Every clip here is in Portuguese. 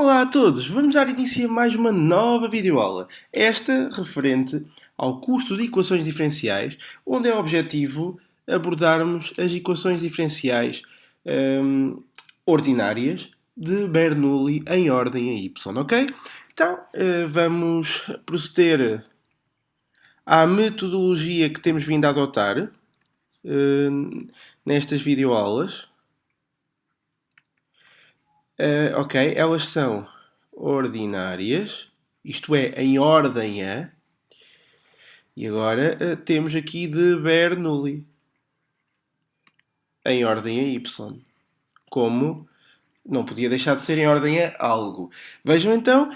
Olá a todos, vamos dar início a mais uma nova videoaula, esta referente ao curso de equações diferenciais, onde é objetivo abordarmos as equações diferenciais ordinárias de Bernoulli em ordem a y, ok? Então, vamos proceder à metodologia que temos vindo a adotar nestas videoaulas. Ok, elas são ordinárias, isto é, em ordem a. E agora temos aqui de Bernoulli, em ordem a y. Como não podia deixar de ser em ordem a algo. Vejam então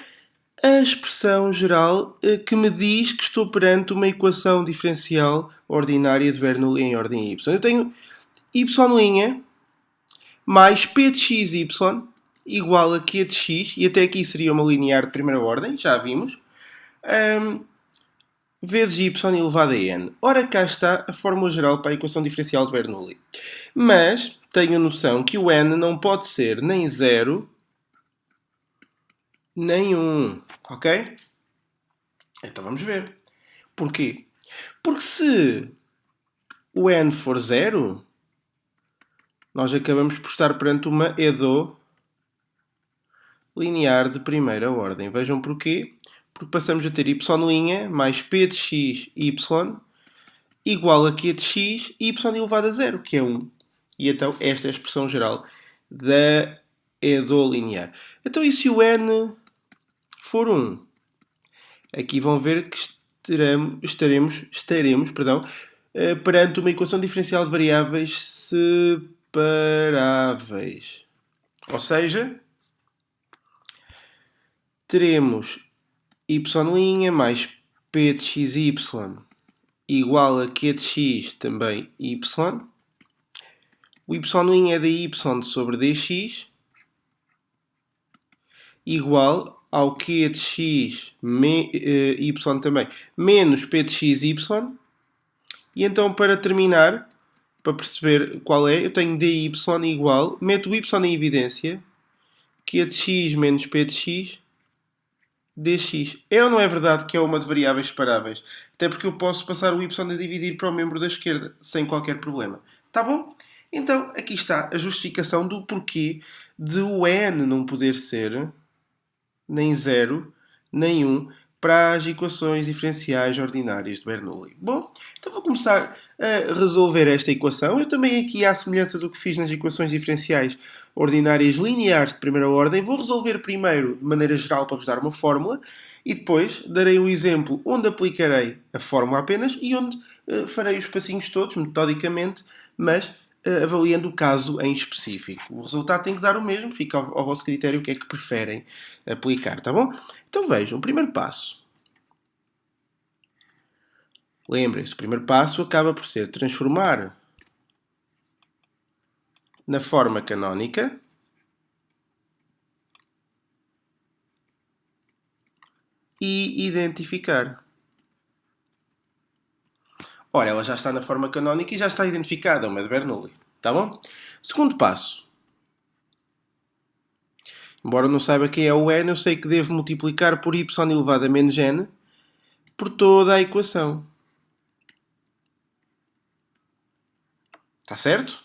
a expressão geral que me diz que estou perante uma equação diferencial ordinária de Bernoulli em ordem a y. Eu tenho y' mais p de x, y igual a q de x, e até aqui seria uma linear de primeira ordem, já vimos, vezes y elevado a n. Ora, cá está a fórmula geral para a equação diferencial de Bernoulli. Mas tenho a noção que o n não pode ser nem 0, nem 1, ok? Então vamos ver. Porquê? Porque se o n for 0, nós acabamos por estar perante uma EDO linear de primeira ordem. Vejam porquê. Porque passamos a ter y' mais p de x, y igual a q de x e y elevado a 0, que é 1. E então esta é a expressão geral da EDO linear. Então e se o n for 1? Aqui vão ver que estaremos perante uma equação diferencial de variáveis separáveis. Ou seja, teremos y' mais p de xy igual a q de x também y. O y' é dy sobre dx igual ao q de x y também menos p de xy. E então, para terminar, para perceber qual é, eu tenho dy igual, meto o y em evidência, q de x menos p de x dx. É ou não é verdade que é uma de variáveis separáveis? Até porque eu posso passar o y a dividir para o membro da esquerda, sem qualquer problema. Tá bom? Então, aqui está a justificação do porquê de o n não poder ser nem 0, nem 1 para as equações diferenciais ordinárias de Bernoulli. Bom, então vou começar a resolver esta equação. Eu também aqui, à semelhança do que fiz nas equações diferenciais ordinárias lineares de primeira ordem, vou resolver primeiro de maneira geral para vos dar uma fórmula e depois darei um exemplo onde aplicarei a fórmula apenas e onde farei os passinhos todos, metodicamente, mas avaliando o caso em específico. O resultado tem que dar o mesmo, fica ao vosso critério o que é que preferem aplicar, tá bom? Então vejam, o primeiro passo. Lembrem-se, o primeiro passo acaba por ser transformar na forma canónica e identificar. Ora, ela já está na forma canónica e já está identificada, uma de Bernoulli. Tá bom? Segundo passo. Embora eu não saiba quem é o n, eu sei que devo multiplicar por y elevado a menos n por toda a equação. Está certo?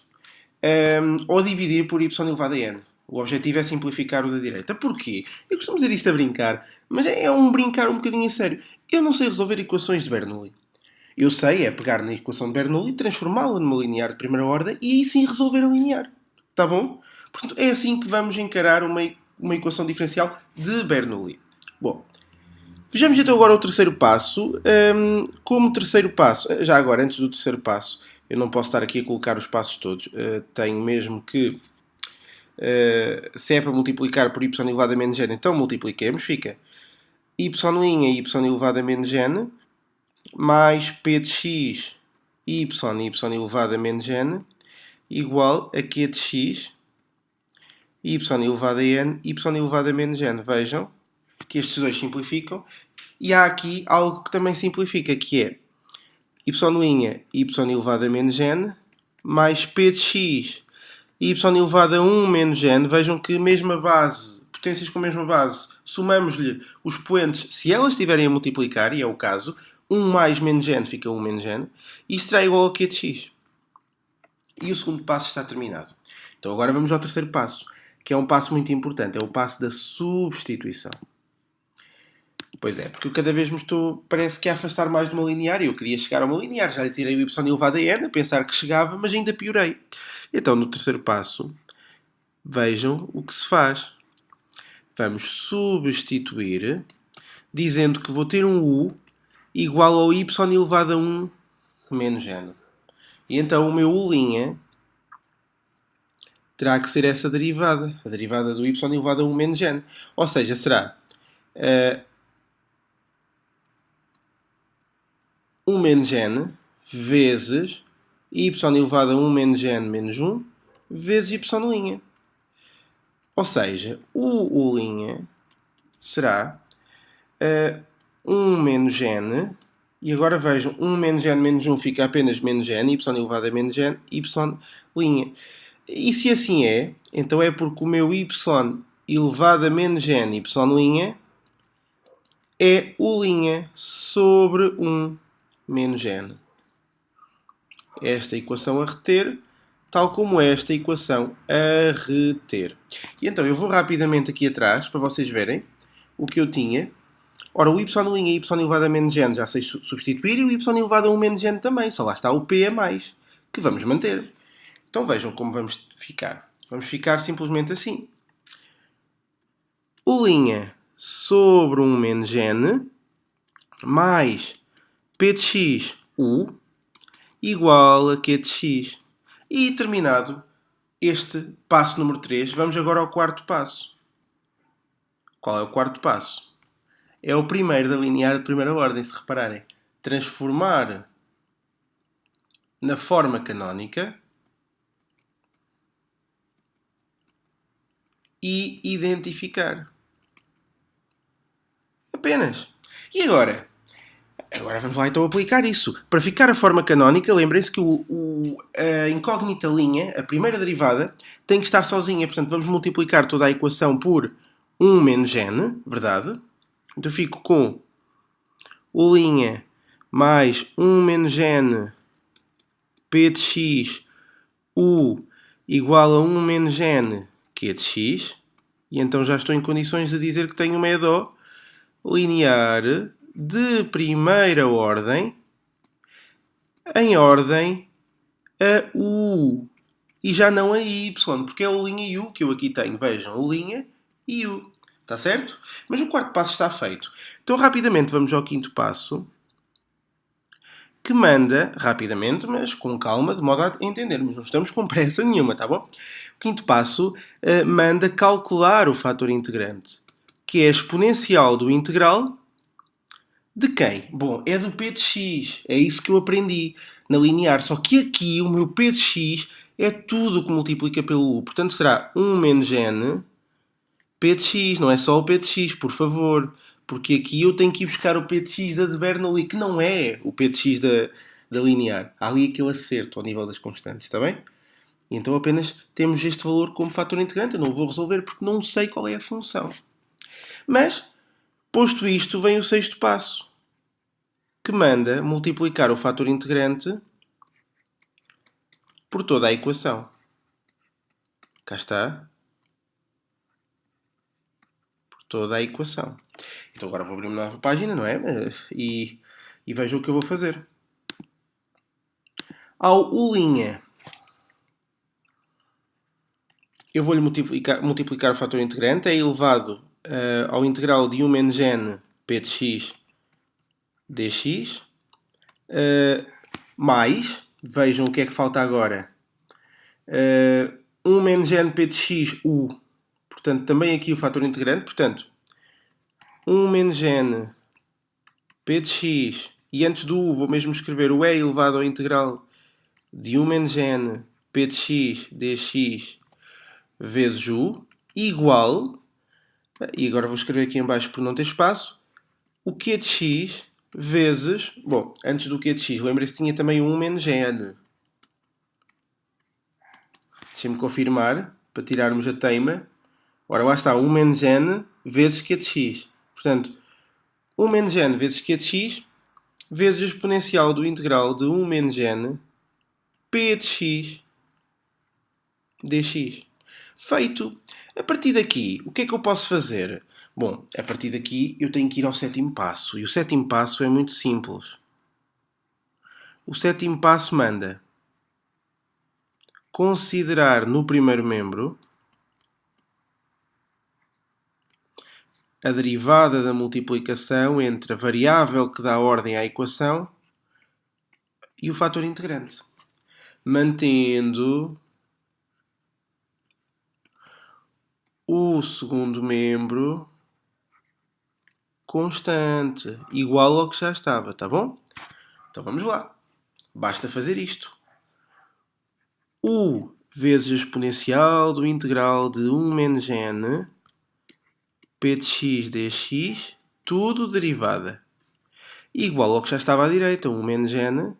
Ou dividir por y elevado a n. O objetivo é simplificar o da direita. Porquê? Eu costumo dizer isto a brincar, mas é um brincar um bocadinho a sério. Eu não sei resolver equações de Bernoulli. Eu sei é pegar na equação de Bernoulli, transformá-la numa linear de primeira ordem e aí sim resolver a linear. Está bom? Portanto, é assim que vamos encarar uma equação diferencial de Bernoulli. Bom, vejamos então agora o terceiro passo. Como terceiro passo, já agora, antes do terceiro passo, eu não posso estar aqui a colocar os passos todos. Tenho mesmo que, se é para multiplicar por y elevado a menos n, então multipliquemos. Fica y' y elevado a menos n mais p de x y elevado a menos n igual a q de x y elevado a n y elevado a menos n. Vejam que estes dois simplificam. E há aqui algo que também simplifica, que é y' elevado a menos n mais p de x y elevado a 1 menos n. Vejam que mesma base potências com a mesma base, somamos-lhe os poentes, se elas estiverem a multiplicar, e é o caso, 1 mais menos n fica 1 menos n, e isto será igual a q de x. E o segundo passo está terminado. Então agora vamos ao terceiro passo, que é um passo muito importante, é o passo da substituição. Pois é, porque eu cada vez me estou, parece que a afastar mais de uma linear, e eu queria chegar a uma linear, já lhe tirei o y elevado a n, a pensar que chegava, mas ainda piorei. Então, no terceiro passo, vejam o que se faz. Vamos substituir, dizendo que vou ter um u igual ao y elevado a 1 menos n. E então o meu u' terá que ser essa derivada, a derivada do y elevado a 1 menos n. Ou seja, será 1 menos n vezes y elevado a 1 menos n menos 1 vezes y'. Ou seja, o u' será 1 menos n, e agora vejam, 1 menos n menos 1 fica apenas menos n, y elevado a menos n, y'. E se assim é, então é porque o meu y elevado a menos n, y' é u' sobre 1 menos n. Esta equação a reter, tal como esta equação a reter. E então eu vou rapidamente aqui atrás, para vocês verem o que eu tinha. Ora, o y' e y elevado a menos n já sei substituir, e o y elevado a 1 menos n também. Só lá está o p a mais, que vamos manter. Então vejam como vamos ficar. Vamos ficar simplesmente assim. U' sobre 1 menos n mais p de x u igual a q de x. E terminado este passo número 3, vamos agora ao quarto passo. Qual é o quarto passo? É o primeiro da linear de primeira ordem, se repararem. Transformar na forma canónica e identificar. Apenas. E agora? Agora vamos lá então aplicar isso. Para ficar a forma canónica, lembrem-se que a incógnita linha, a primeira derivada, tem que estar sozinha. Portanto, vamos multiplicar toda a equação por 1 menos n, verdade? Então fico com u' mais 1 menos n p de x u igual a 1 menos n q de x. E então já estou em condições de dizer que tenho uma EDO linear de primeira ordem em ordem a u. E já não a y, porque é o' e u que eu aqui tenho. Vejam, o' e u. Está certo? Mas o quarto passo está feito. Então, rapidamente, vamos ao quinto passo, que manda, rapidamente, mas com calma, de modo a entendermos. Não estamos com pressa nenhuma, tá bom? O quinto passo manda calcular o fator integrante, que é a exponencial do integral de quem? Bom, é do p de x. É isso que eu aprendi na linear. Só que aqui o meu p de x é tudo o que multiplica pelo u. Portanto, será 1 menos n p de x. Não é só o p de x, por favor. Porque aqui eu tenho que ir buscar o p de x da de Bernoulli, que não é o p de x da linear. Há ali aquele acerto ao nível das constantes, está bem? E então apenas temos este valor como fator integrante. Eu não vou resolver porque não sei qual é a função. Mas, posto isto, vem o sexto passo, que manda multiplicar o fator integrante por toda a equação. Cá está. Por toda a equação. Então agora vou abrir uma nova página, não é? E vejo o que eu vou fazer. Ao u', eu vou-lhe multiplicar o fator integrante, é elevado ao integral de 1 menos n p de x dx, mais, vejam o que é que falta agora, 1 menos n p de x u, portanto também aqui o fator integrante, portanto 1 menos n p de x, e antes do u vou mesmo escrever o e elevado ao integral de 1 menos n p de x dx vezes u, igual, e agora vou escrever aqui em baixo por não ter espaço, o q de x vezes, bom, antes do q de x, lembrem-se que tinha também 1 menos n. Deixem-me confirmar, para tirarmos a teima, Ora, lá está, 1 menos n vezes q de x. Portanto, 1 menos n vezes q de x vezes a exponencial do integral de 1 menos n p de x dx. Feito. A partir daqui, o que é que eu posso fazer? Bom, a partir daqui eu tenho que ir ao sétimo passo. E o sétimo passo é muito simples. O sétimo passo manda considerar no primeiro membro a derivada da multiplicação entre a variável que dá ordem à equação e o fator integrante. Mantendo o segundo membro constante, igual ao que já estava, tá bom? Então vamos lá. Basta fazer isto. U vezes a exponencial do integral de 1 menos n p de x dx, tudo derivada. Igual ao que já estava à direita, 1 menos n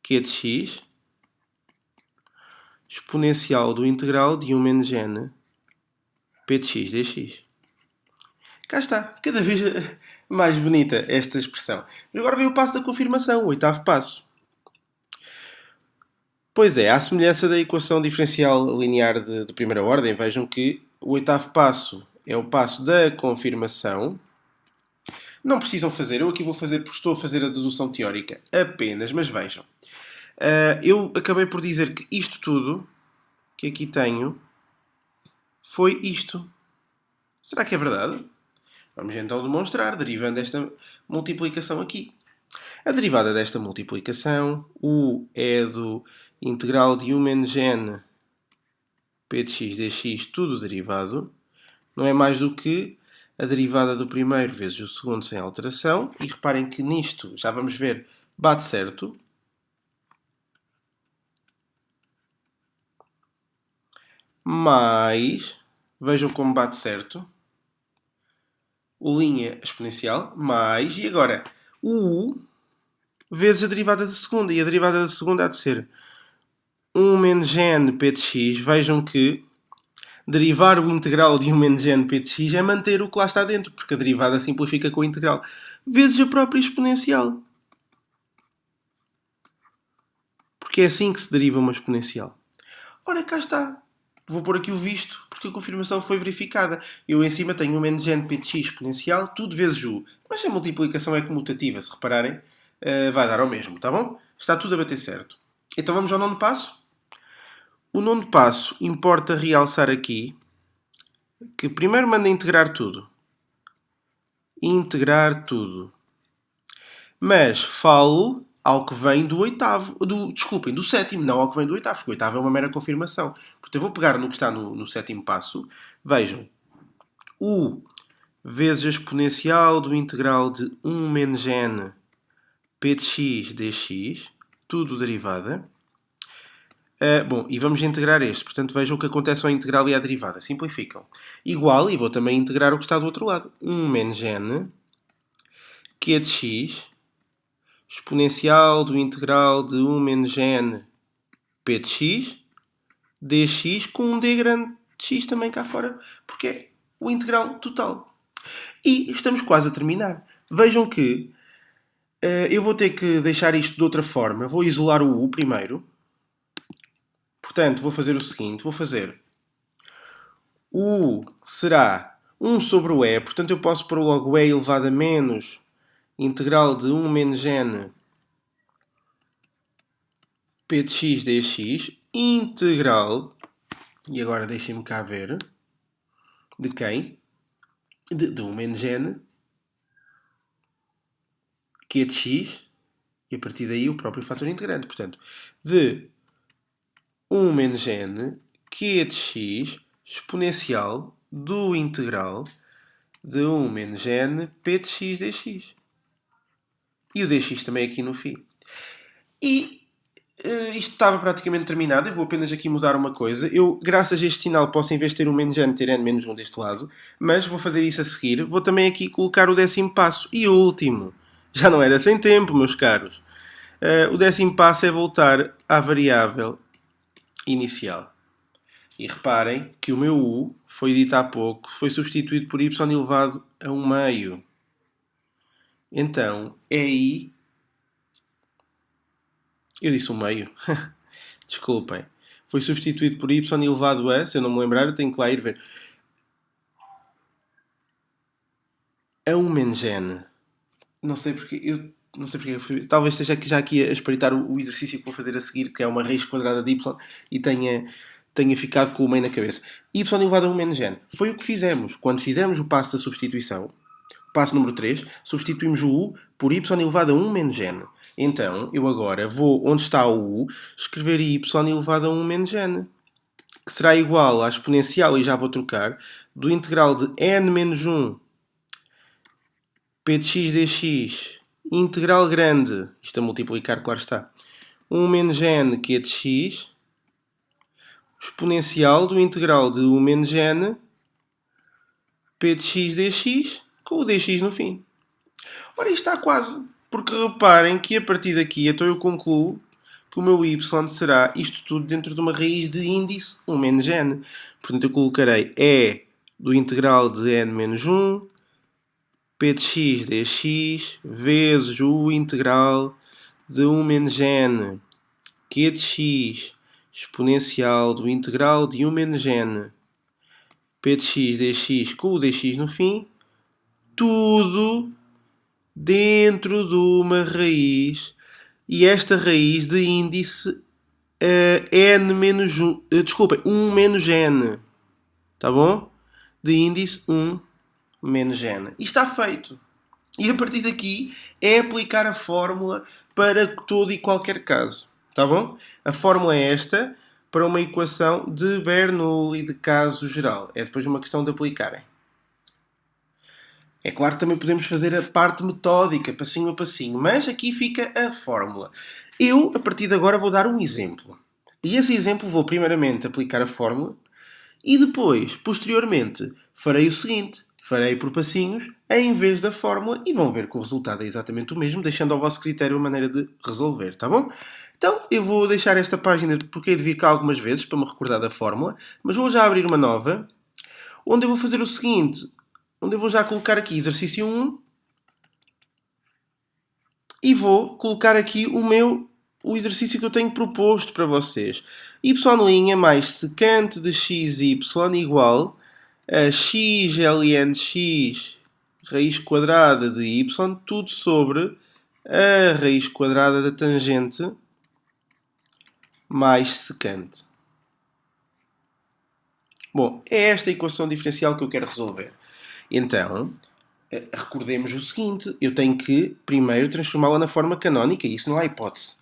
q de x, exponencial do integral de 1 menos n p de x dx. Cá está, cada vez mais bonita esta expressão. Mas agora vem o passo da confirmação, o oitavo passo. Pois é, à semelhança da equação diferencial linear de primeira ordem, vejam que o oitavo passo é o passo da confirmação. Não precisam fazer, eu aqui vou fazer porque estou a fazer a dedução teórica apenas, mas vejam. Eu acabei por dizer que isto tudo que aqui tenho foi isto. Será que é verdade? Vamos então demonstrar, derivando esta multiplicação aqui. A derivada desta multiplicação, U é do integral de 1 menos n p de x dx, tudo derivado, não é mais do que a derivada do primeiro vezes o segundo sem alteração. E reparem que nisto, já vamos ver, bate certo. Mais, vejam como bate certo. O linha exponencial, mais, e agora, o U vezes a derivada da segunda. E a derivada da segunda há de ser 1 menos n p de x. Vejam que derivar o integral de 1 menos n p de x é manter o que lá está dentro, porque a derivada simplifica com o integral, vezes a própria exponencial. Porque é assim que se deriva uma exponencial. Ora, cá está. Vou pôr aqui o visto, porque a confirmação foi verificada. Eu em cima tenho 1 menos n p de x exponencial, tudo vezes u. Mas a multiplicação é comutativa, se repararem, vai dar ao mesmo, tá bom? Está tudo a bater certo. Então vamos ao nono passo. O nono passo importa realçar aqui que primeiro manda integrar tudo. Integrar tudo. Mas falo ao que vem do oitavo. Desculpem, do sétimo, não ao que vem do oitavo, porque o oitavo é uma mera confirmação. Portanto, eu vou pegar no que está no sétimo passo. Vejam. U vezes a exponencial do integral de 1 menos n p de x dx, tudo derivada. Bom, e vamos integrar este. Portanto, vejam o que acontece ao integral e à derivada. Simplificam. Igual, e vou também integrar o que está do outro lado. 1 menos n q de x, exponencial do integral de 1 menos n p de x, dx, com um d grande de x também cá fora, porque é o integral total. E estamos quase a terminar. Vejam que eu vou ter que deixar isto de outra forma. Vou isolar o u primeiro. Portanto, vou fazer o seguinte. Vou fazer o u será 1 sobre o e. Portanto, eu posso pôr logo e elevado a menos integral de 1 menos n p de x dx, integral, e agora deixem-me cá ver, de quem? De 1 menos n q de x, e a partir daí o próprio fator integrante. Portanto, de 1 menos n q de x exponencial do integral de 1 menos n p de x dx. E o dx também aqui no fim. E isto estava praticamente terminado. Eu vou apenas aqui mudar uma coisa. Eu, graças a este sinal, posso, em vez de ter 1 menos n, ter n menos 1 deste lado. Mas vou fazer isso a seguir. Vou também aqui colocar o décimo passo. E o último. Já não era sem tempo, meus caros. O décimo passo é voltar à variável inicial. E reparem que o meu u, foi dito há pouco, foi substituído por y elevado a 1 meio. Então, é aí... Eu disse 1 meio. Desculpem. Foi substituído por y elevado a, se eu não me lembrar, eu tenho que lá ir ver. A 1 menos n. Não sei porque... Não sei porque... Talvez esteja já aqui a espreitar o exercício que vou fazer a seguir, que é uma raiz quadrada de y, e tenha ficado com o meio na cabeça. Y elevado a 1 menos n. Foi o que fizemos. Quando fizemos o passo da substituição, passo número 3, substituímos o u por y elevado a 1 menos n. Então, eu agora vou, onde está o u, escrever y elevado a 1 menos n, que será igual à exponencial, e já vou trocar, do integral de n menos 1 p de x dx, integral grande, isto a multiplicar, claro está, 1 menos n q de x, exponencial do integral de 1 menos n p de x dx, com o dx no fim. Ora, isto está quase. Porque reparem que a partir daqui, então eu concluo que o meu y será isto tudo dentro de uma raiz de índice 1 menos n. Portanto, eu colocarei e do integral de n menos 1, p de x dx, vezes o integral de 1 menos n, q de x, exponencial do integral de 1 menos n, p de x dx com o dx no fim, tudo dentro de uma raiz, e esta raiz de índice n menos 1, desculpem, 1 menos n, tá bom? De índice 1 menos n. E está feito. E a partir daqui é aplicar a fórmula para todo e qualquer caso, tá bom? A fórmula é esta para uma equação de Bernoulli de caso geral. É depois uma questão de aplicarem. É claro que também podemos fazer a parte metódica, passinho a passinho, mas aqui fica a fórmula. Eu, a partir de agora, vou dar um exemplo. E esse exemplo vou primeiramente aplicar a fórmula e depois, posteriormente, farei o seguinte. Farei por passinhos em vez da fórmula e vão ver que o resultado é exatamente o mesmo, deixando ao vosso critério a maneira de resolver, tá bom? Então, eu vou deixar esta página porque hei de vir cá algumas vezes para me recordar da fórmula, mas vou já abrir uma nova, onde eu vou fazer o seguinte... onde eu vou já colocar aqui exercício 1 e vou colocar aqui o exercício que eu tenho proposto para vocês. Y' mais secante de xy igual a x ln x raiz quadrada de y, tudo sobre a raiz quadrada da tangente mais secante. Bom, é esta a equação diferencial que eu quero resolver. Então, recordemos o seguinte, eu tenho que primeiro transformá-la na forma canónica, e isso não há hipótese.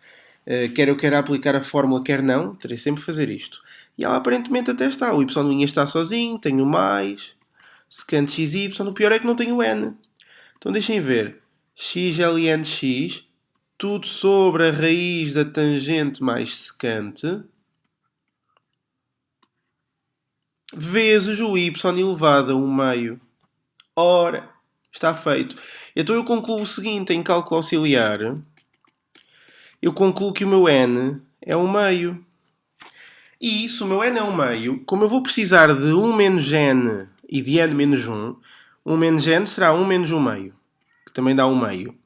Quer eu queira aplicar a fórmula, quer não, terei sempre de fazer isto. E ela aparentemente até está. O y' está sozinho, tenho mais, secante xy, o pior é que não tenho n. Então deixem ver, x ln x, tudo sobre a raiz da tangente mais secante, vezes o y elevado a 1 meio. Ora, está feito. Então eu concluo o seguinte, em cálculo auxiliar, eu concluo que o meu n é 1 meio. E se o meu n é 1 meio, como eu vou precisar de 1 menos n e de n menos 1, 1 menos n será 1 menos 1 meio, que também dá 1 meio.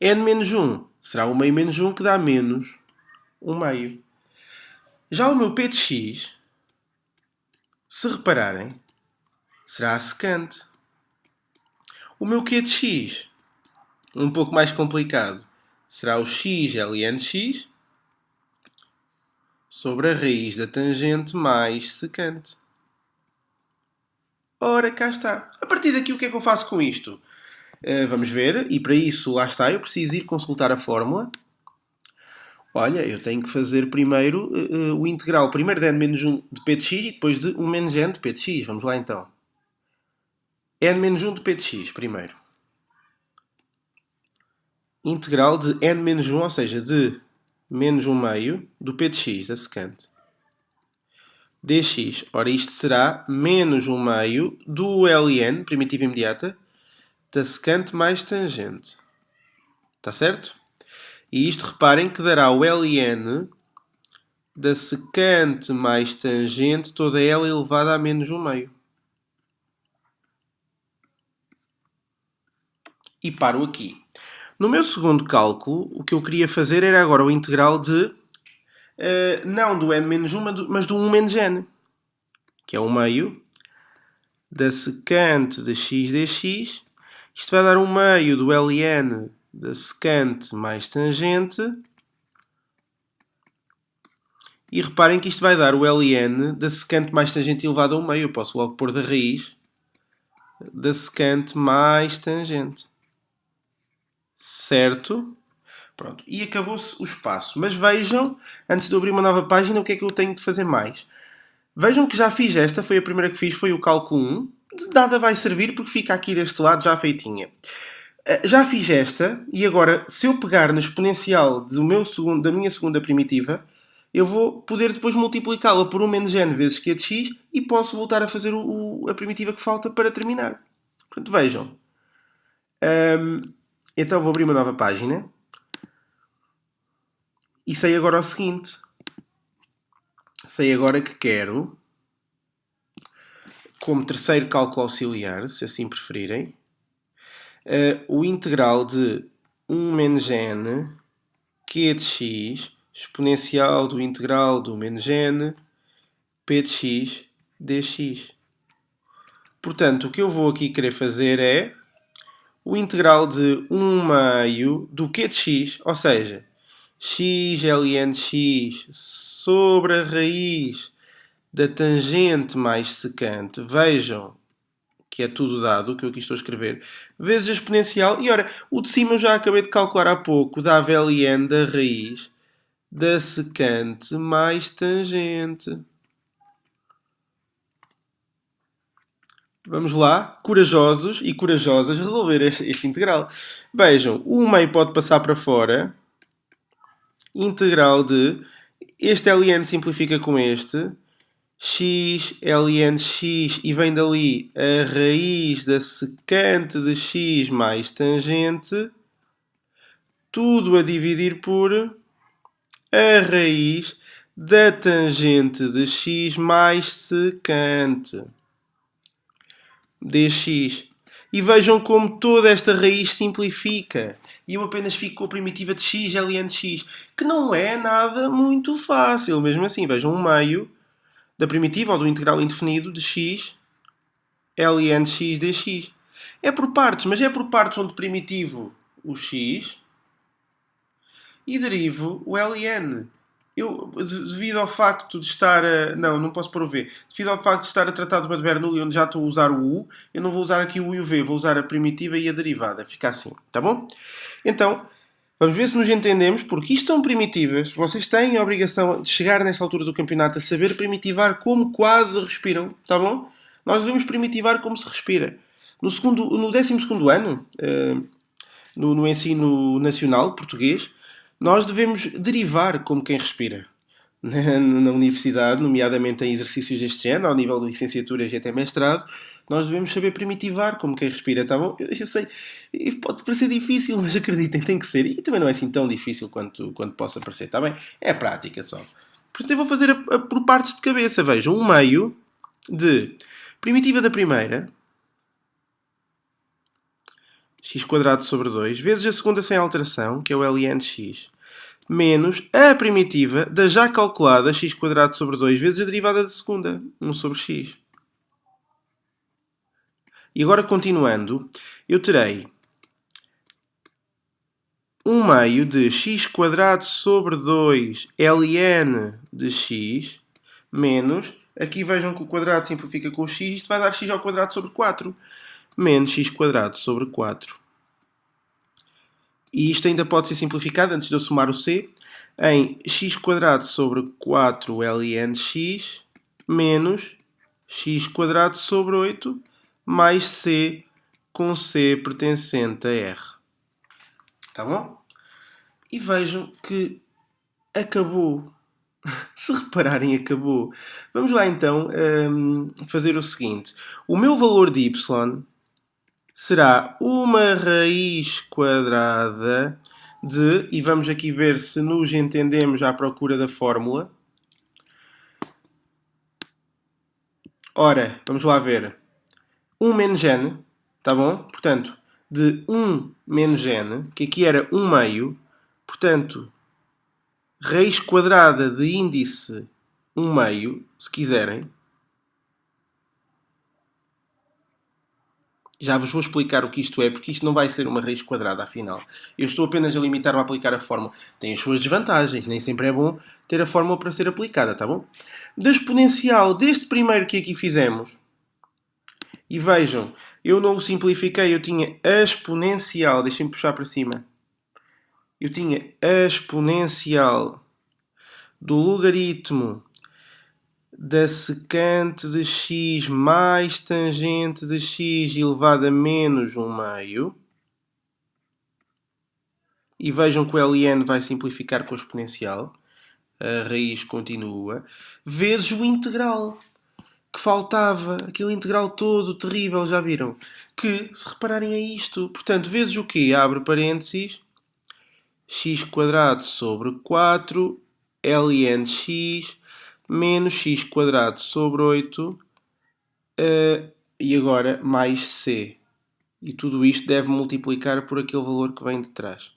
n menos 1 será 1 meio menos 1, que dá menos 1 meio. Já o meu p de x, se repararem, será a secante. O meu q de x, um pouco mais complicado, será o x ln x sobre a raiz da tangente mais secante. Ora, cá está. A partir daqui, o que é que eu faço com isto? Vamos ver, e para isso, lá está, eu preciso ir consultar a fórmula. Olha, eu tenho que fazer primeiro o integral, primeiro de n menos 1 de p de x e depois de 1 menos n de p de x. Vamos lá então. n menos 1 de p de x, primeiro. Integral de n menos 1, ou seja, de menos 1 meio do p de x, da secante. dx, ora isto será menos 1 meio do ln, primitiva imediata, da secante mais tangente. Está certo? E isto, reparem, que dará o ln da secante mais tangente, toda ela elevada a menos 1/2. E paro aqui. No meu segundo cálculo, o que eu queria fazer era agora o integral de, não do n-1, mas do 1 menos n, que é 1/2 da secante de x dx. Isto vai dar 1/2 do ln da secante mais tangente. E reparem que isto vai dar o ln da secante mais tangente elevado a 1/2. Eu posso logo pôr da raiz da secante mais tangente. Certo? Pronto. E acabou-se o espaço. Mas vejam, antes de eu abrir uma nova página, o que é que eu tenho de fazer mais. Vejam que já fiz esta, foi a primeira que fiz, foi o cálculo 1. De nada vai servir porque fica aqui deste lado já feitinha. Já fiz esta e agora, se eu pegar na exponencial da minha segunda primitiva, eu vou poder depois multiplicá-la por 1 menos n vezes q de x e posso voltar a fazer a primitiva que falta para terminar. Portanto, vejam. Então vou abrir uma nova página. E sei agora o seguinte. Sei agora que quero, como terceiro cálculo auxiliar, se assim preferirem, o integral de 1 menos n q de x exponencial do integral do menos n p de x dx. Portanto, o que eu vou aqui querer fazer é o integral de 1/2 do q de x, ou seja, x ln de x sobre a raiz da tangente mais secante. Vejam que é tudo dado, o que eu aqui estou a escrever, vezes a exponencial. E ora, o de cima eu já acabei de calcular há pouco, dava ln da raiz da secante mais tangente. Vamos lá, corajosos e corajosas, resolver este integral. Vejam, o meio pode passar para fora. Integral de... Este ln simplifica com este. X, ln x, e vem dali a raiz da secante de x mais tangente. Tudo a dividir por a raiz da tangente de x mais secante dx. E vejam como toda esta raiz simplifica. E eu apenas fico com a primitiva de x, ln de x, que não é nada muito fácil. Mesmo assim, vejam, 1/2 da primitiva, ou do integral indefinido, de x, ln de x dx. É por partes, mas é por partes onde primitivo o x e derivo o ln. Eu, devido ao facto de estar a... Não posso pôr o v. Devido ao facto de estar a tratar de uma de Bernoulli onde já estou a usar o u, eu não vou usar aqui o u e o v, vou usar a primitiva e a derivada. Fica assim, tá bom? Então, vamos ver se nos entendemos, porque isto são primitivas. Vocês têm a obrigação de chegar nesta altura do campeonato a saber primitivar como quase respiram, tá bom? Nós devemos primitivar como se respira. No 12º ano, no ensino nacional português, nós devemos derivar como quem respira. Na universidade, nomeadamente em exercícios deste género, ao nível de licenciatura e até mestrado, nós devemos saber primitivar como quem respira, tá bom? Eu sei, pode parecer difícil, mas acreditem, tem que ser. E também não é assim tão difícil quanto possa parecer, tá bem? É prática só. Portanto, eu vou fazer por partes de cabeça. Vejam, 1/2 de primitiva da primeira, x² sobre 2, vezes a segunda sem alteração, que é o ln de x, menos a primitiva da já calculada x² sobre 2 vezes a derivada da segunda, 1 sobre x. E agora, continuando, eu terei 1/2 de x² sobre 2 ln de x, menos, aqui vejam que o quadrado simplifica com o x, isto vai dar x² sobre 4, menos x² sobre 4. E isto ainda pode ser simplificado, antes de eu somar o c, em x² sobre 4 ln de x, menos x² sobre 8, mais c com c pertencente a r. Tá bom? E vejam que acabou. Se repararem, acabou. Vamos lá então fazer o seguinte. O meu valor de y será uma raiz quadrada de... E vamos aqui ver se nos entendemos à procura da fórmula. Ora, vamos lá ver. 1 menos n, tá bom? Portanto, de 1 menos n, que aqui era 1 meio, portanto, raiz quadrada de índice 1 meio, se quiserem. Já vos vou explicar o que isto é, porque isto não vai ser uma raiz quadrada, afinal. Eu estou apenas a limitar-me a aplicar a fórmula. Tem as suas desvantagens, nem sempre é bom ter a fórmula para ser aplicada, tá bom? Da exponencial deste primeiro que aqui fizemos, e vejam, eu não o simplifiquei, eu tinha a exponencial, deixem-me puxar para cima. Eu tinha a exponencial do logaritmo da secante de x mais tangente de x elevado a menos 1 meio. E vejam que o ln vai simplificar com a exponencial. A raiz continua. Vezes o integral. Que faltava. Aquele integral todo terrível, já viram? Que, se repararem a isto, portanto, vezes o quê? Abre parênteses. X² sobre 4 ln de x menos x² sobre 8 e agora mais c. E tudo isto deve multiplicar por aquele valor que vem de trás.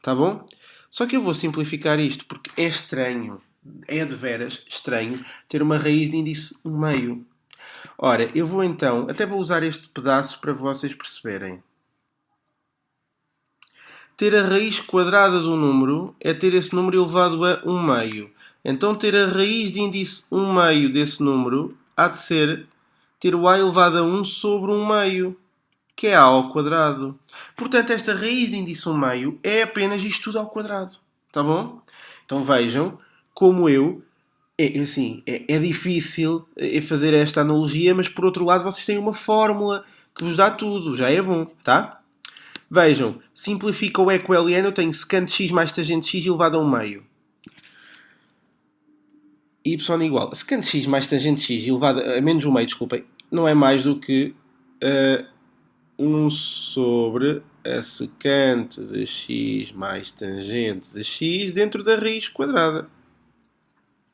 Tá bom? Só que eu vou simplificar isto porque é estranho, é de veras estranho, ter uma raiz de índice 1 meio. Ora, eu vou então, até vou usar este pedaço para vocês perceberem. Ter a raiz quadrada do número é ter esse número elevado a 1 meio. Então ter a raiz de índice 1 meio desse número há de ser ter o a elevado a 1 sobre 1 meio, que é a ao quadrado. Portanto, esta raiz de índice 1 meio é apenas isto tudo ao quadrado. Tá bom? Então vejam como é difícil fazer esta analogia, mas por outro lado vocês têm uma fórmula que vos dá tudo. Já é bom, tá? Vejam, simplifica o E com o ln, eu tenho secante x mais tangente x elevado a 1 meio. Y igual. Secante x mais tangente x elevado a menos 1 meio, desculpem, não é mais do que 1 sobre a secante de x mais tangente de x dentro da raiz quadrada.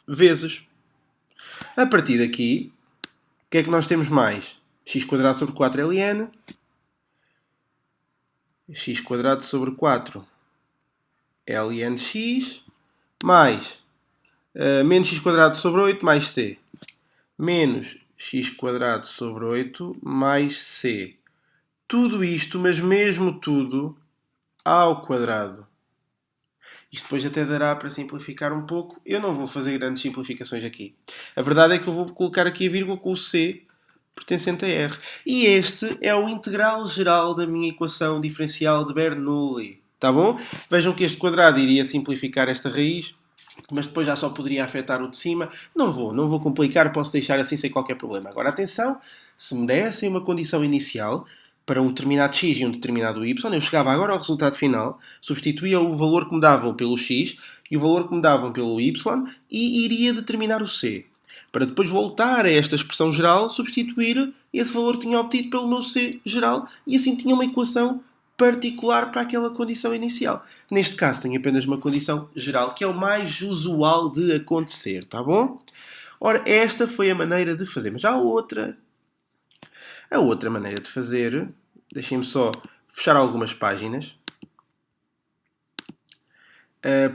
Vezes. A partir daqui, o que é que nós temos mais? X² sobre 4 ln. X² sobre 4 ln de x mais menos x² sobre 8 mais c. Menos x² sobre 8 mais c. Tudo isto, mas mesmo tudo, ao quadrado. Isto depois até dará para simplificar um pouco. Eu não vou fazer grandes simplificações aqui. A verdade é que eu vou colocar aqui a vírgula com o c pertencente a r. E este é o integral geral da minha equação diferencial de Bernoulli. Tá bom? Vejam que este quadrado iria simplificar esta raiz, mas depois já só poderia afetar o de cima. Não vou complicar, posso deixar assim sem qualquer problema. Agora atenção, se me dessem uma condição inicial para um determinado x e um determinado y, eu chegava agora ao resultado final, substituía o valor que me davam pelo x e o valor que me davam pelo y e iria determinar o c. Para depois voltar a esta expressão geral, substituir esse valor que tinha obtido pelo meu c geral e assim tinha uma equação particular para aquela condição inicial. Neste caso, tenho apenas uma condição geral, que é o mais usual de acontecer, tá bom? Ora, esta foi a maneira de fazer, mas há outra. A outra maneira de fazer, deixem-me só fechar algumas páginas.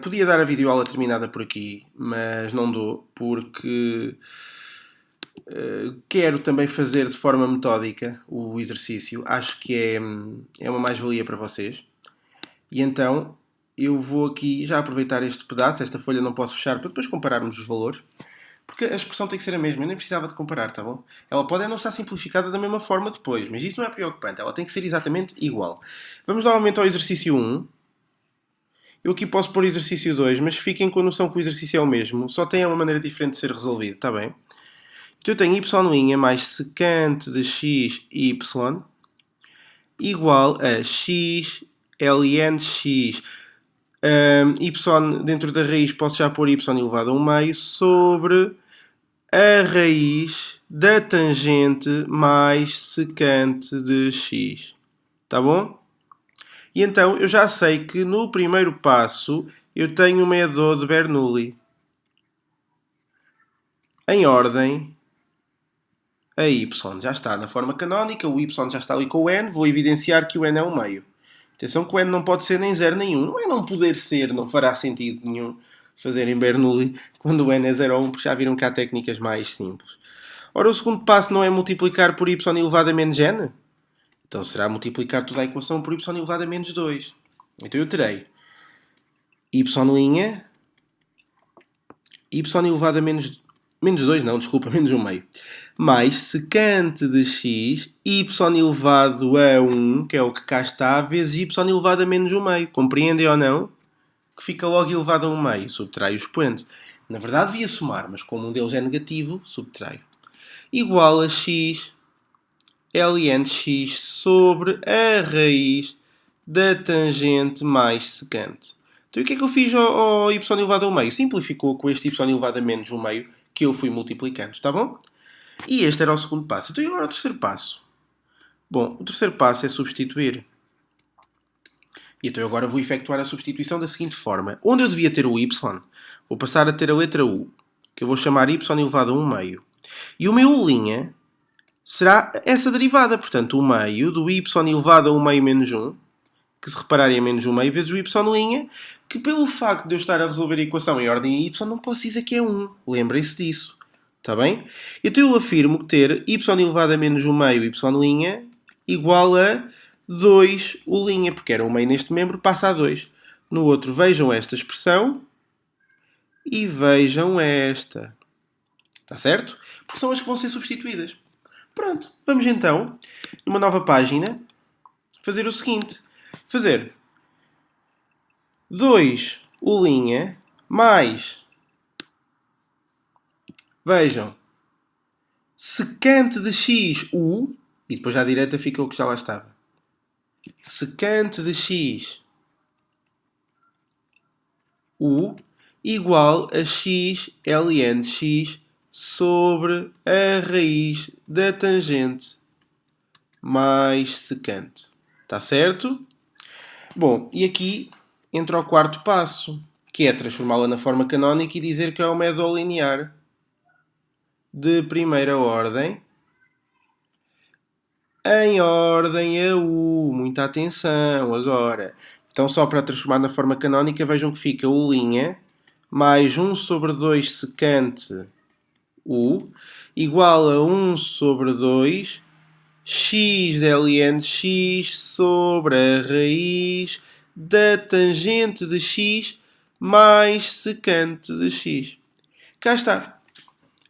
Podia dar a videoaula terminada por aqui, mas não dou, porque quero também fazer de forma metódica o exercício. Acho que é uma mais-valia para vocês. E então eu vou aqui já aproveitar este pedaço. Esta folha não posso fechar para depois compararmos os valores. Porque a expressão tem que ser a mesma, eu nem precisava de comparar, tá bom? Ela pode não estar simplificada da mesma forma depois, mas isso não é preocupante, ela tem que ser exatamente igual. Vamos novamente ao exercício 1. Eu aqui posso pôr exercício 2, mas fiquem com a noção que o exercício é o mesmo, só tem uma maneira diferente de ser resolvido, tá bem? Então eu tenho y' mais secante de x y igual a x ln de x. Y dentro da raiz posso já pôr y elevado a 1 meio sobre a raiz da tangente mais secante de x. Tá bom? E então eu já sei que no primeiro passo eu tenho o medidor de Bernoulli em ordem a y já está na forma canónica, o y já está ali com o n, vou evidenciar que o n é um meio. Atenção que o n não pode ser nem 0 nem 1. Não é não poder ser, não fará sentido nenhum fazerem Bernoulli quando o n é 0 ou 1, porque já viram que há técnicas mais simples. Ora, o segundo passo não é multiplicar por y elevado a menos n? Então será multiplicar toda a equação por y elevado a menos 2. Então eu terei y' elevado a menos 2, não, desculpa, menos 1 meio. Mais secante de x, y elevado a 1, que é o que cá está, vezes y elevado a menos 1 meio. Compreendem ou não? Que fica logo elevado a 1 meio. Subtrai o expoente. Na verdade devia somar, mas como um deles é negativo, subtrai. Igual a x ln de x sobre a raiz da tangente mais secante. Então o que é que eu fiz ao y elevado a 1 meio? Simplificou com este y elevado a menos 1 meio que eu fui multiplicando, está bom? E este era o segundo passo. Então e agora o terceiro passo? Bom, o terceiro passo é substituir. E então eu agora vou efetuar a substituição da seguinte forma. Onde eu devia ter o y, vou passar a ter a letra u, que eu vou chamar y elevado a 1 meio. E o meu u' será essa derivada. Portanto, o meio do y elevado a 1 meio menos 1, que se repararem é menos 1 meio, vezes o y', que pelo facto de eu estar a resolver a equação em ordem y, não posso dizer que é 1. Lembrem-se disso. Está bem? Então eu afirmo que ter y elevado a menos 1 meio y' igual a 2 u', porque era 1 meio neste membro, passa a 2. No outro, vejam esta expressão e vejam esta. Está certo? Porque são as que vão ser substituídas. Pronto, vamos então, numa nova página, fazer o seguinte. Fazer 2 u' mais, vejam, secante de x u, e depois à direita fica o que já lá estava. Secante de x u igual a x ln de x sobre a raiz da tangente mais secante. Está certo? Bom, e aqui entra o quarto passo, que é transformá-la na forma canónica e dizer que é um método linear de primeira ordem em ordem a u. Muita atenção agora. Então, só para transformar na forma canónica, vejam que fica u' mais 1 sobre 2 secante u igual a 1 sobre 2 x ln de x sobre a raiz da tangente de x mais secante de x. Cá está.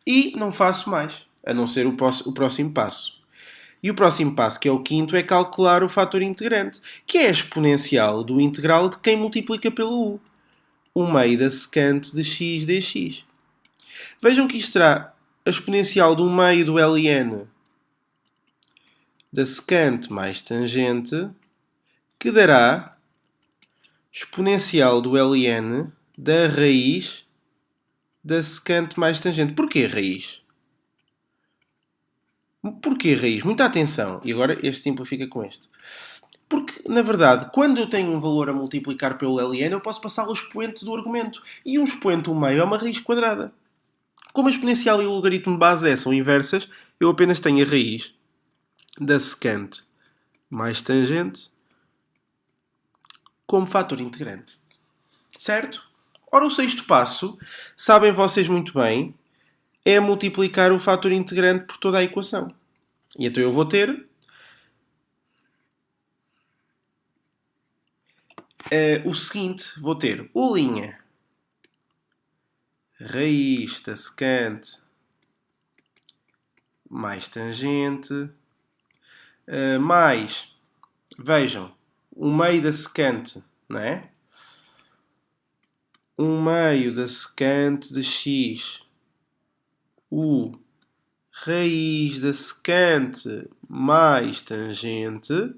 E não faço mais, a não ser o próximo passo. E o próximo passo, que é o quinto, é calcular o fator integrante, que é a exponencial do integral de quem multiplica pelo u. 1 meio da secante de x dx. Vejam que isto será a exponencial de 1 meio do ln da secante mais tangente, que dará exponencial do ln da raiz da secante mais tangente. Porquê raiz? Porquê raiz? Muita atenção. E agora este simplifica com este. Porque, na verdade, quando eu tenho um valor a multiplicar pelo ln, eu posso passar ao expoente do argumento. E um expoente 1 meio é uma raiz quadrada. Como a exponencial e o logaritmo base são inversas, eu apenas tenho a raiz da secante mais tangente como fator integrante. Certo? Ora, o sexto passo, sabem vocês muito bem, é multiplicar o fator integrante por toda a equação. E então eu vou ter o seguinte, vou ter u' raiz da secante mais tangente mais, vejam, 1 meio da secante, não é? 1 meio da secante de x u raiz da secante mais tangente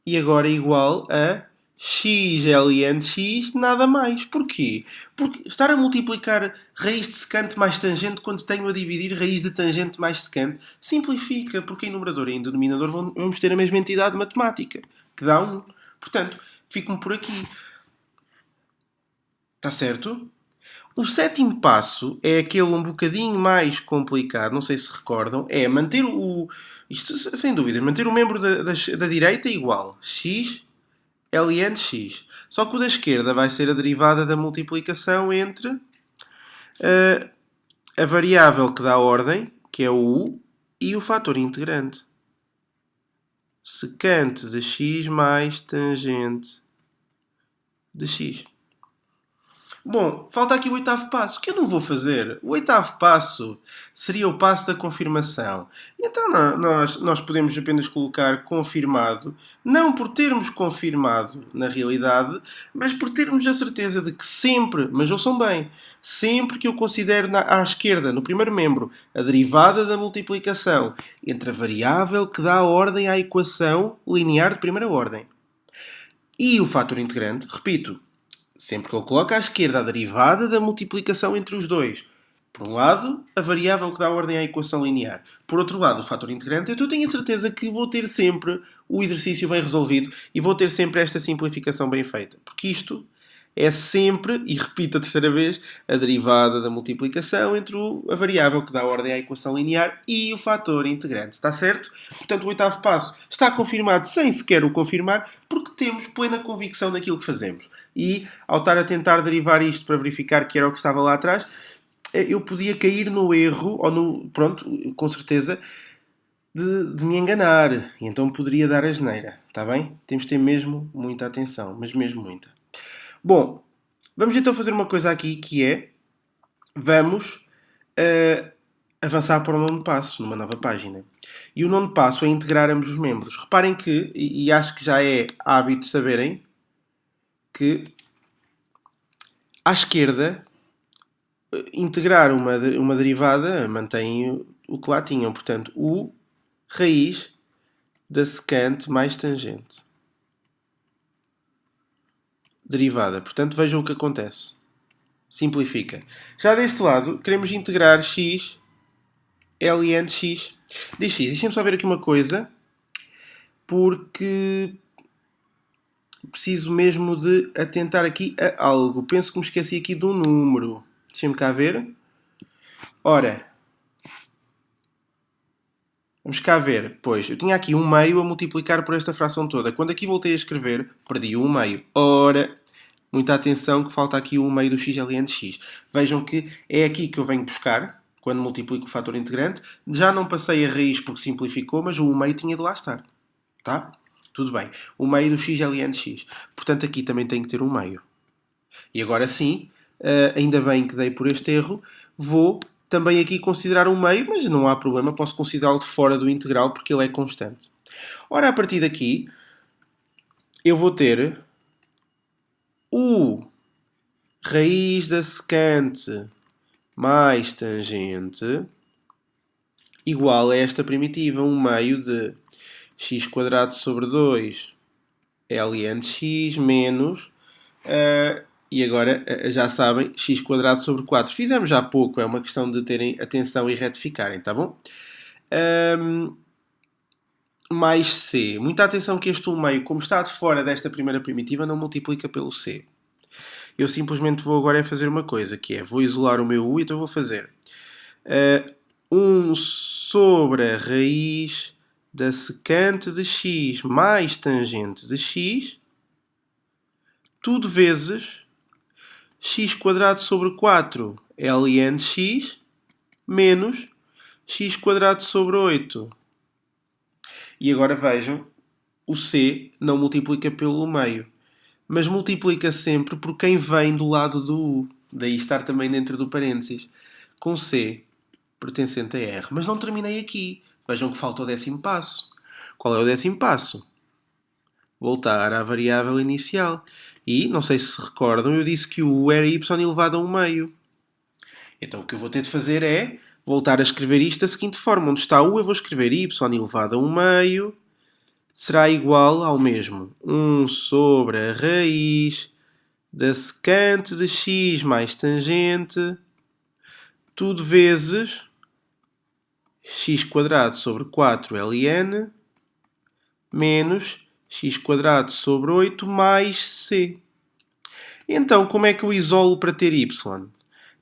e agora igual a x ln de x nada mais. Porquê? Porque estar a multiplicar raiz de secante mais tangente quando tenho a dividir raiz de tangente mais secante simplifica, porque em numerador e em denominador vamos ter a mesma entidade matemática, que dá 1. Portanto, fico-me por aqui. Está certo? O sétimo passo é aquele um bocadinho mais complicado, não sei se recordam, é manter o... Isto sem dúvida, manter o membro da direita igual. X, ln x. Só que o da esquerda vai ser a derivada da multiplicação entre a variável que dá a ordem, que é o u, e o fator integrante. Secante de x mais tangente de x. Bom, falta aqui o oitavo passo, que eu não vou fazer. O oitavo passo seria o passo da confirmação. Então nós podemos apenas colocar confirmado, não por termos confirmado na realidade, mas por termos a certeza de que sempre, mas ouçam bem, sempre que eu considero à esquerda, no primeiro membro, a derivada da multiplicação entre a variável que dá a ordem à equação linear de primeira ordem e o fator integrante, repito, sempre que eu coloco à esquerda a derivada da multiplicação entre os dois. Por um lado, a variável que dá ordem à equação linear. Por outro lado, o fator integrante. Eu tenho a certeza que vou ter sempre o exercício bem resolvido e vou ter sempre esta simplificação bem feita. Porque isto é sempre, e repito a terceira vez, a derivada da multiplicação entre a variável que dá ordem à equação linear e o fator integrante. Está certo? Portanto, o oitavo passo está confirmado sem sequer o confirmar, porque temos plena convicção daquilo que fazemos. E, ao estar a tentar derivar isto para verificar que era o que estava lá atrás, eu podia cair no erro, ou no, pronto, com certeza, de me enganar. E então poderia dar asneira. Está bem? Temos de ter mesmo muita atenção, mas mesmo muita. Bom, vamos então fazer uma coisa aqui que é, vamos avançar para o nono passo, numa nova página. E o nono passo é integrar ambos os membros. Reparem que, e acho que já é hábito saberem, que à esquerda, integrar uma derivada mantém o que lá tinham. Portanto, u raiz da secante mais tangente. Derivada. Portanto, vejam o que acontece. Simplifica. Já deste lado, queremos integrar x ln de x. Dx. Deixem-me só ver aqui uma coisa, porque preciso mesmo de atentar aqui a algo. Penso que me esqueci aqui de um número. Deixem-me cá ver. Ora, vamos cá ver. Pois, eu tinha aqui um meio a multiplicar por esta fração toda. Quando aqui voltei a escrever, perdi um meio. Ora, muita atenção que falta aqui um meio do x ln de x. Vejam que é aqui que eu venho buscar, quando multiplico o fator integrante. Já não passei a raiz porque simplificou, mas o meio tinha de lá estar. Tá? Tudo bem. O meio do x ln de x. Portanto, aqui também tem que ter um meio. E agora sim, ainda bem que dei por este erro, vou também aqui considerar um meio, mas não há problema, posso considerá-lo de fora do integral porque ele é constante. Ora, a partir daqui, eu vou ter u raiz da secante mais tangente igual a esta primitiva, um meio de x² sobre 2 ln de x menos... e agora, já sabem, x² sobre 4. Fizemos já há pouco, é uma questão de terem atenção e retificarem, tá bom? Mais c. Muita atenção que este 1 meio, como está de fora desta primeira primitiva, não multiplica pelo c. Eu simplesmente vou agora fazer uma coisa, que é, vou isolar o meu u, então vou fazer 1 sobre a raiz da secante de x mais tangente de x, tudo vezes x² sobre 4 ln de x menos x² sobre 8. E agora vejam, o c não multiplica pelo meio, mas multiplica sempre por quem vem do lado do u. Daí estar também dentro do parênteses. Com c pertencente a r. Mas não terminei aqui. Vejam que falta o 10º passo. Qual é o 10º passo? Voltar à variável inicial. E, não sei se se recordam, eu disse que o u era y elevado a 1 meio. Então o que eu vou ter de fazer é voltar a escrever isto da seguinte forma. Onde está u, eu vou escrever y elevado a 1 meio será igual ao mesmo 1 sobre a raiz da secante de x mais tangente, tudo vezes x² sobre 4 ln menos x² sobre 8 mais c. Então, como é que eu isolo para ter y?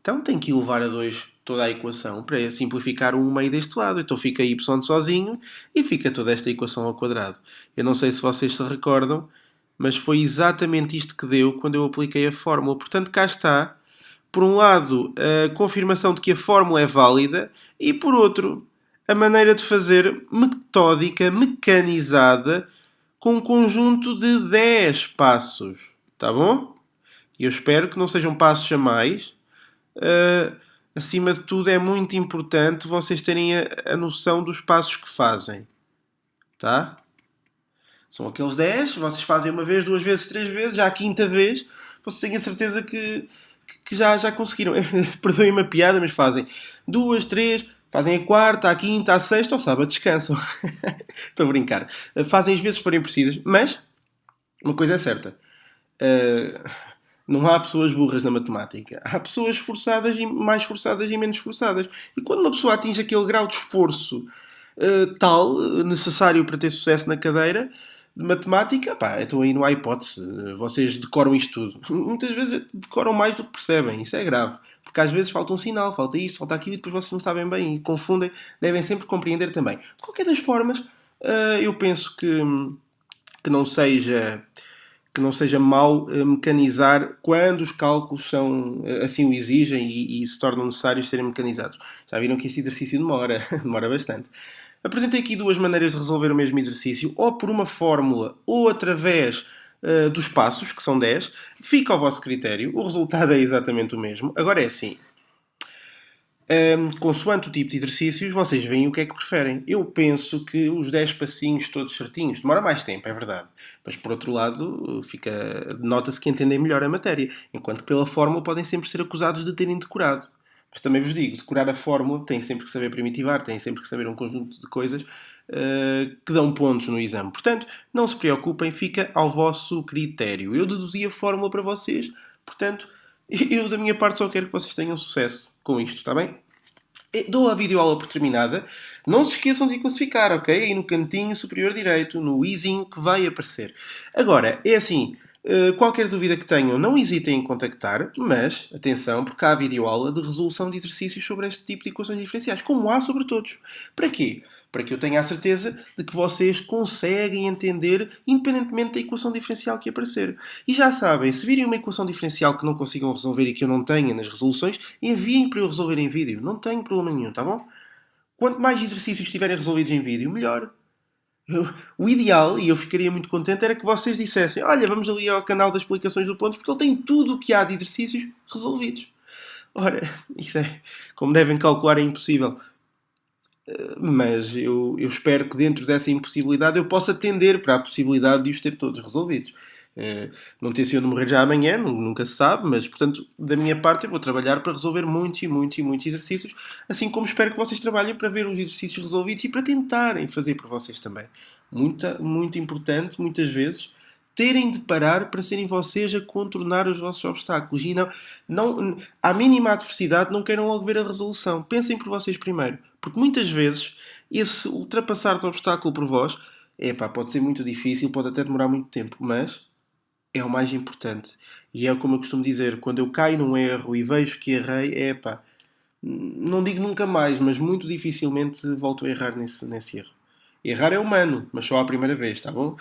Então tenho que elevar a 2 toda a equação para simplificar o meio deste lado. Então fica y sozinho e fica toda esta equação ao quadrado. Eu não sei se vocês se recordam, mas foi exatamente isto que deu quando eu apliquei a fórmula. Portanto, cá está, por um lado, a confirmação de que a fórmula é válida e, por outro, a maneira de fazer metódica, mecanizada, com um conjunto de 10 passos. Tá bom? E eu espero que não sejam passos a mais. Acima de tudo, é muito importante vocês terem a noção dos passos que fazem. Tá? São aqueles 10, vocês fazem uma vez, duas vezes, três vezes, já a quinta vez, vocês têm a certeza que já conseguiram. Perdoem-me a piada, mas fazem duas, três, fazem a quarta, a quinta, a sexta, ao sábado descansam. Estou a brincar. Fazem as vezes que forem precisas, mas uma coisa é certa. Não há pessoas burras na matemática. Há pessoas esforçadas e mais esforçadas e menos esforçadas. E quando uma pessoa atinge aquele grau de esforço tal, necessário para ter sucesso na cadeira de matemática, pá, então aí não há hipótese. Vocês decoram isto tudo. Muitas vezes decoram mais do que percebem. Isso é grave. Porque às vezes falta um sinal, falta isto, falta aquilo, e depois vocês não sabem bem e confundem. Devem sempre compreender também. De qualquer das formas, eu penso que não seja mau mecanizar quando os cálculos assim o exigem e se tornam necessários serem mecanizados. Já viram que este exercício demora bastante. Apresentei aqui duas maneiras de resolver o mesmo exercício, ou por uma fórmula, ou através dos passos, que são 10. Fica ao vosso critério, o resultado é exatamente o mesmo. Agora é assim, consoante o tipo de exercícios, vocês veem o que é que preferem. Eu penso que os 10 passinhos todos certinhos demora mais tempo, é verdade. Mas por outro lado, nota-se que entendem melhor a matéria, enquanto que pela fórmula podem sempre ser acusados de terem decorado. Mas também vos digo, decorar a fórmula tem sempre que saber primitivar, tem sempre que saber um conjunto de coisas que dão pontos no exame. Portanto, não se preocupem, fica ao vosso critério. Eu deduzi a fórmula para vocês, portanto, eu da minha parte só quero que vocês tenham sucesso com isto, está bem? Dou a videoaula por terminada. Não se esqueçam de classificar, ok? Aí no cantinho superior direito, no izinho que vai aparecer. Agora, é assim, qualquer dúvida que tenham, não hesitem em contactar, mas, atenção, porque há a videoaula de resolução de exercícios sobre este tipo de equações diferenciais, como há sobre todos. Para quê? Para que eu tenha a certeza de que vocês conseguem entender independentemente da equação diferencial que aparecer. E já sabem, se virem uma equação diferencial que não consigam resolver e que eu não tenha nas resoluções, enviem para eu resolver em vídeo. Não tenho problema nenhum, tá bom? Quanto mais exercícios estiverem resolvidos em vídeo, melhor. O ideal, e eu ficaria muito contente, era que vocês dissessem: olha, vamos ali ao canal das explicações do pontos, porque ele tem tudo o que há de exercícios resolvidos. Ora, isso é, como devem calcular, é impossível. Mas eu espero que dentro dessa impossibilidade eu possa tender para a possibilidade de os ter todos resolvidos. Não tenciono morrer já amanhã, nunca se sabe, mas, portanto, da minha parte eu vou trabalhar para resolver muitos e muitos e muitos exercícios, assim como espero que vocês trabalhem para ver os exercícios resolvidos e para tentarem fazer por vocês também. Muito importante, muitas vezes, terem de parar para serem vocês a contornar os vossos obstáculos. E não, à mínima adversidade, não queiram logo ver a resolução. Pensem por vocês primeiro. Porque muitas vezes, esse ultrapassar do obstáculo por vós, pode ser muito difícil, pode até demorar muito tempo, mas é o mais importante. E é como eu costumo dizer, quando eu caio num erro e vejo que errei, não digo nunca mais, mas muito dificilmente volto a errar nesse erro. Errar é humano, mas só à primeira vez, tá bom?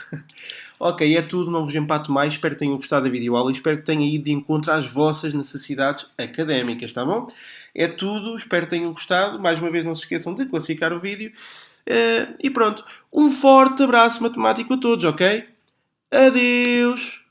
Ok, é tudo, não vos empato mais, espero que tenham gostado da videoaula e espero que tenha ido de encontro às vossas necessidades académicas, tá bom? É tudo, espero que tenham gostado, mais uma vez não se esqueçam de classificar o vídeo e pronto, um forte abraço matemático a todos, ok? Adeus!